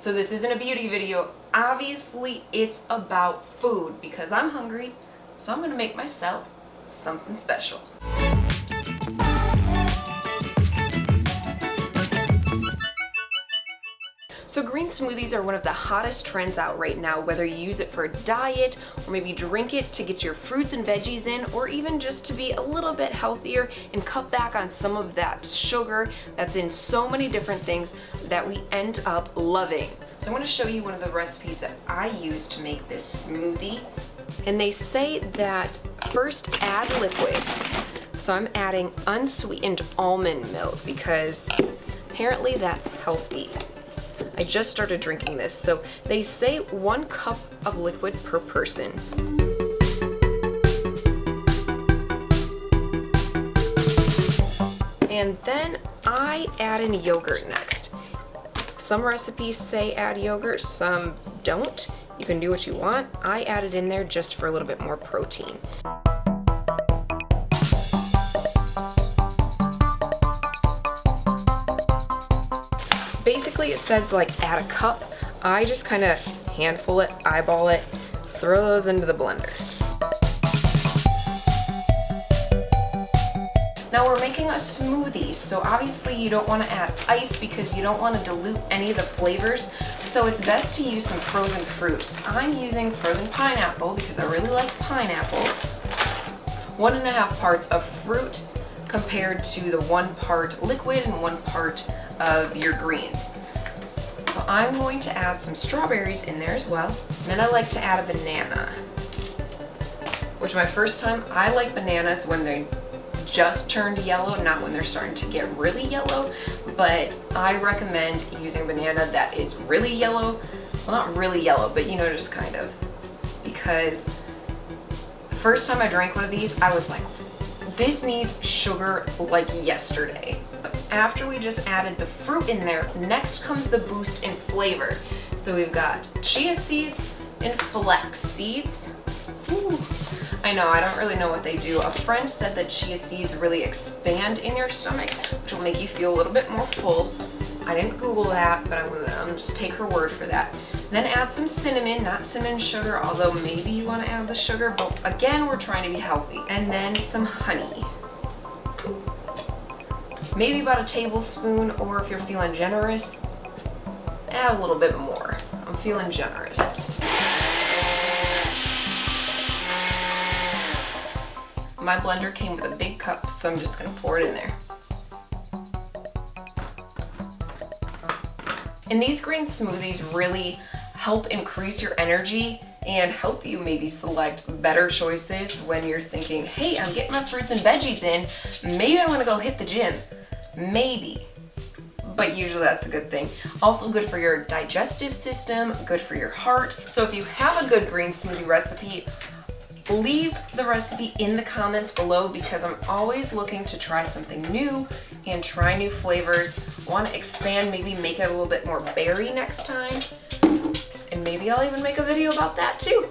So this isn't a beauty video. Obviously, it's about food because I'm hungry, so I'm gonna make myself something special. So green smoothies are one of the hottest trends out right now, whether you use it for a diet or maybe drink it to get your fruits and veggies in, or even just to be a little bit healthier and cut back on some of that sugar that's in so many different things that we end up loving. So I'm going to show you one of the recipes that I use to make this smoothie. And they say that first add liquid. So I'm adding unsweetened almond milk because apparently that's healthy. I just started drinking this, so they say 1 cup of liquid per person. And then I add in yogurt next. Some recipes say add yogurt, some don't. You can do what you want. I add it in there just for a little bit more protein. Basically, it says like add a cup. I just kind of handful it, eyeball it, throw those into the blender. Now we're making a smoothie, so obviously you don't want to add ice because you don't want to dilute any of the flavors. So it's best to use some frozen fruit. I'm using frozen pineapple because I really like pineapple. 1.5 parts of fruit compared to the 1 part liquid and 1 part of your greens. So I'm going to add some strawberries in there as well. And then I like to add a banana, which my first time, I like bananas when they just turned yellow, not when they're starting to get really yellow, but I recommend using a banana that is really yellow. Well, not really yellow, but you know, just kind of, because the first time I drank one of these, I was like, this needs sugar like yesterday. After we just added the fruit in there, next comes the boost in flavor. So we've got chia seeds and flax seeds. Ooh. I know, I don't really know what they do. A friend said that chia seeds really expand in your stomach, which will make you feel a little bit more full. I didn't Google that, but I'm gonna just take her word for that. Then add some cinnamon, not cinnamon sugar, although maybe you want to add the sugar, but again, we're trying to be healthy. And then some honey. Maybe about a tablespoon, or if you're feeling generous, add a little bit more. I'm feeling generous. My blender came with a big cup, so I'm just gonna pour it in there. And these green smoothies really help increase your energy and help you maybe select better choices when you're thinking, hey, I'm getting my fruits and veggies in, maybe I wanna go hit the gym. Maybe, but usually that's a good thing. Also good for your digestive system, good for your heart. So if you have a good green smoothie recipe, leave the recipe in the comments below because I'm always looking to try something new and try new flavors. Want to expand, maybe make it a little bit more berry next time. And maybe I'll even make a video about that too.